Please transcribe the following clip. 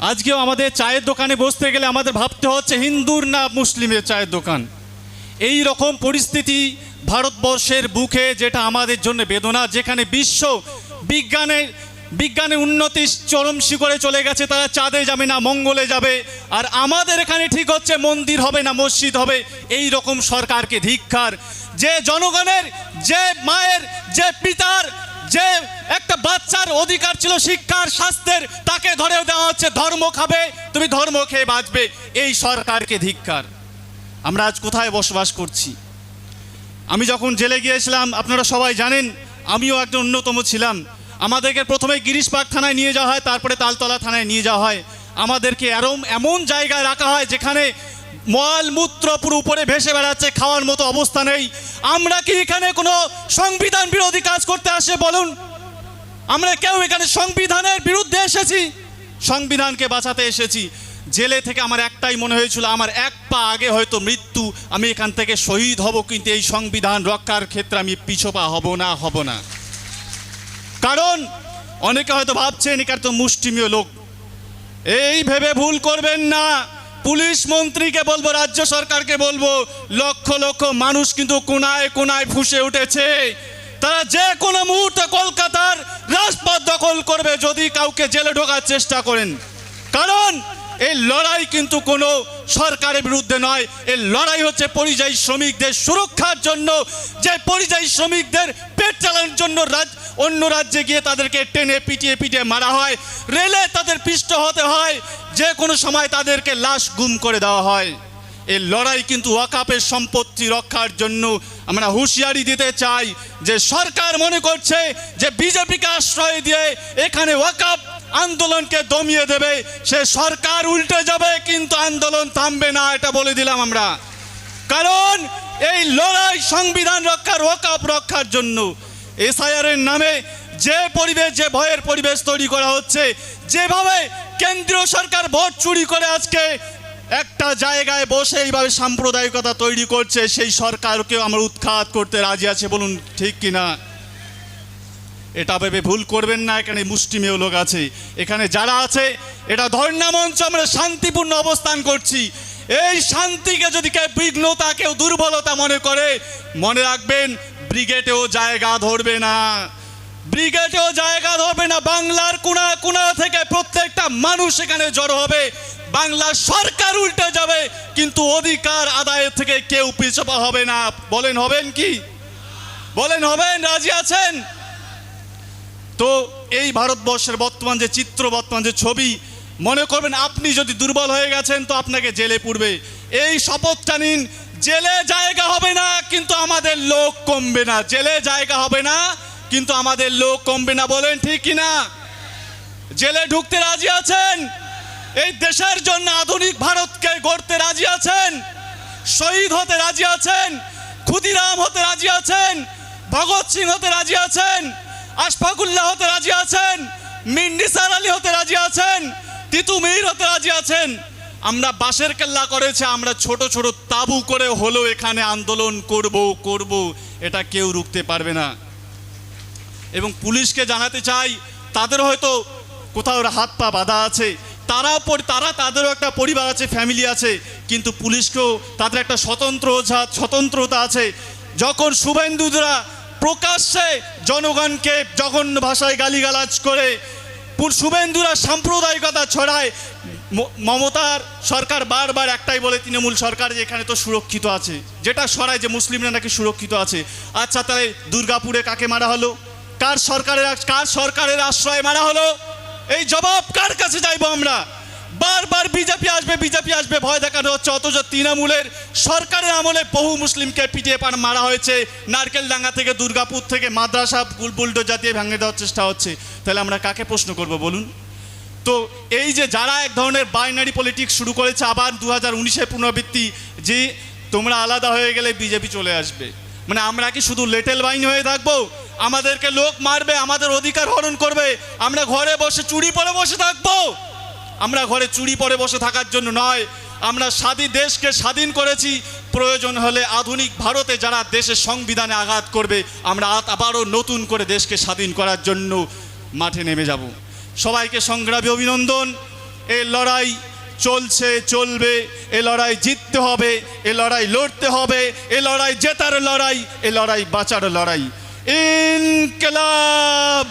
আজকেও আমাদের চায়ের দোকানে বসতে গেলে আমাদের ভাবতে হচ্ছে হিন্দুর না মুসলিমের চায়ের দোকান। এই রকম পরিস্থিতি ভারতবর্ষের বুকে, যেটা আমাদের জন্য বেদনা, যেখানে বিশ্ব বিজ্ঞানের উন্নতি চরম শিখরে চলে গেছে, তারা চাঁদে যাবে না মঙ্গলে যাবে, আর আমাদের এখানে ঠিক হচ্ছে মন্দির হবে না মসজিদ হবে। এই রকম সরকারকে ধিক্কার। যে জনগণের, যে মায়ের, যে পিতার, যে একটা বাচ্চার অধিকার ছিল শিক্ষার স্বাস্থ্যের, তাকে ধরেও দেওয়া হচ্ছে ধর্ম খাবে, তুমি ধর্ম খেয়ে বাঁচবে। এই সরকারকে ধিক্কার। আমরা আজ কোথায় বসবাস করছি? আমি যখন জেলে গিয়েছিলাম, আপনারা সবাই জানেন, আমিও একজন অন্যতম ছিলাম। আমাদেরকে প্রথমে গিরিশবাগ থানায় নিয়ে যাওয়া হয়, তারপরে তালতলা থানায় নিয়ে যাওয়া হয়। আমাদেরকে এমন জায়গায় রাখা হয় যেখানে মলমূত্র পুরো উপরে ভেসে বেড়াচ্ছে, খাওয়ার মতো অবস্থা নেই। আমরা কি এখানে কোনো সংবিধান বিরোধী কাজ করতে আসে বলুন? আমরা কেউ এখানে সংবিধানের বিরুদ্ধে এসেছি? সংবিধানকে বাঁচাতে এসেছি। জেলে থেকে আমার একটাই মনে হয়েছিল, আমার এক পা আগে হয়তো মৃত্যু, আমি এখান থেকে শহীদ হব, কিন্তু এই সংবিধান রক্ষার ক্ষেত্রে আমি পিছপা হব না। কারণ অনেকে হয়তো ভাবছেন এখানে তো মুষ্টিমেয় লোক, এই ভেবে ভুল করবেন না। পুলিশ মন্ত্রীকে বলবো, রাজ্য সরকারকে বলবো, লক্ষ লক্ষ মানুষ কিন্তু কোনায় কোনায় ফুঁসে উঠেছে। তারা যে কোনো মুহূর্তে কলকাতার রাজপথ দখল করবে যদি কাউকে জেলে ঢোকার চেষ্টা করেন। কারণ এই লড়াই কিন্তু কোনো সরকারের বিরুদ্ধে নয়, এই লড়াই হচ্ছে পরিযায়ী শ্রমিকদের সুরক্ষার জন্য। যে পরিযায়ী শ্রমিকদের পেট চালানোর জন্য অন্য রাজ্যে গিয়ে তাদেরকে টেনে পিটিয়ে মারা হয়, রেলে তাদের পিষ্ট হতে হয়, যে কোনো সময় তাদেরকে লাশ গুম করে দেওয়া হয়। এই লড়াই কিন্তু ওয়াকাফের সম্পত্তি রক্ষার জন্য। আমরা হুঁশিয়ারি দিতে চাই যে সরকার মনে করছে যে বিজেপিকে আশ্রয় দিয়ে এখানে ওয়াকাফ আন্দোলনকে দমিয়ে দেবে, সে সরকার উল্টে যাবে, কিন্তু আন্দোলন থামবে না, এটা বলে দিলাম আমরা। কারণ এই লড়াই সংবিধান রক্ষার, ওয়াকাফ রক্ষার জন্য। এসআইআর এর নামে যে পরিবেশ, যে ভয়ের পরিবেশ তৈরি করা হচ্ছে, যেভাবে কেন্দ্রীয় সরকার ভোট চুরি করে আজকে একটা জায়গায় বসে এইভাবে সাম্প্রদায়িকতা তৈরি করছে, সেই সরকারকেও আমরা উৎখাত করতে রাজি আছে, বলুন ঠিক কিনা? এটা ভেবে ভুল করবেন না, এখানে মুষ্টিমেয় লোক আছে। এখানে যারা আছে, এটা ধর্ণা মঞ্চ, আমরা শান্তিপূর্ণ অবস্থান করছি। এই শান্তিকে যদি কেউ বিঘ্নতা, কেউ দুর্বলতা মনে করে, মনে রাখবেন ব্রিগেডেও জায়গা ধরবে না, ব্রিগেডেও জায়গা ধরবে না। বাংলার কোনা কোনা থেকে প্রত্যেকটা মানুষ এখানে জড়ো হবে। বাংলার সরকার উল্টে যাবে, কিন্তু অধিকার আদায়ের থেকে কেউ পিছপা হবে না। বলেন হবেন কি? বলেন হবেন? রাজি আছেন তো? এই ভারতবর্ষের বর্তমান যে চিত্র, বর্তমান যে ছবি, মনে করবেন আপনি যদি দুর্বল হয়ে গেছেন তো আপনাকে জেলে পুরবে। এই শপথটা নিন, জেলে জায়গা হবে না কিন্তু আমাদের লোক কমবে না। জেলে জায়গা হবে না কিন্তু আমাদের লোক কমবে না, বলেন ঠিক কিনা? জেলে ঢুকতে রাজি আছেন? এই দেশের জন্য আধুনিক ভারতকে গড়তে রাজি আছেন? শহীদ হতে রাজি আছেন? ক্ষুদিরাম হতে রাজি আছেন? ভগৎ সিং হতে রাজি আছেন? আশফাকুল্লাহ হতে রাজি আছেন? মীর নিসার আলী হতে রাজি আছেন? তিতু মীর হতে রাজি আছেন? আমরা বাঁশের কেল্লা করেছে, আমরা ছোট ছোট তাঁবু করে হলেও এখানে আন্দোলন করব, এটা কেউ রুখতে পারবে না। এবং পুলিশকে জানাতে চাই, তাদের হয়তো কোথাও হাত পা বাঁধা আছে, তারা তাদেরও একটা পরিবার আছে, ফ্যামিলি আছে, কিন্তু পুলিশকেও তাদের একটা স্বতন্ত্রতা আছে। যখন শুভেন্দুরা প্রকাশ্যে জনগণকে জঘন্য ভাষায় গালিগালাজ করে, শুভেন্দুরা সাম্প্রদায়িকতা ছড়ায়, মমতার সরকার বারবার একটাই বলে, তৃণমূল সরকার, যে এখানে তো সুরক্ষিত আছে, যেটা সরায় যে মুসলিমরা নাকি সুরক্ষিত আছে। আচ্ছা, তাহলে দুর্গাপুরে কাকে মারা হলো? কার সরকারের আশ্রয়ে মারা হলো? এই জবাব কার কাছে যাইবো আমরা? বারবার বিজেপি আসবে ভয় দেখানো হচ্ছে, অথচ তৃণমূলের সরকারের আমলে বহু মুসলিমকে পিটিয়ে মারা হয়েছে। নারকেলডাঙ্গা থেকে, দুর্গাপুর থেকে মাদ্রাসা বুলডোজার দিয়ে ভেঙে দেওয়ার চেষ্টা হচ্ছে। তাহলে আমরা কাকে প্রশ্ন করব বলুন? তো এই যে যারা এক ধরনের বাইনারি পলিটিক্স শুরু করেছে, আবার 2019-এর পুনরাবৃত্তি, যে তোমরা আলাদা হয়ে গেলে বিজেপি চলে আসবে, মানে আমরা কি শুধু লেটেল বাহিনী হয়ে থাকবো? আমাদেরকে লোক মারবে, আমাদের অধিকার হরণ করবে, আমরা ঘরে বসে চুরি পরে বসে থাকবো? আমরা ঘরে চুরি পরে বসে থাকার জন্য নয়, আমরা দেশকে স্বাধীন করেছি। প্রয়োজন হলে আধুনিক ভারতে যারা দেশের সংবিধানে আঘাত করবে, আমরা আবারও নতুন করে দেশকে স্বাধীন করার জন্য মাঠে নেমে যাব। সবাইকে সংগ্রামী অভিনন্দন। এই লড়াই চলছে, চলবে। এ লড়াই জিততে হবে, এ লড়াই লড়তে হবে, এ লড়াই জেতার লড়াই, এ লড়াই বাঁচার লড়াই। ইনকিলাব।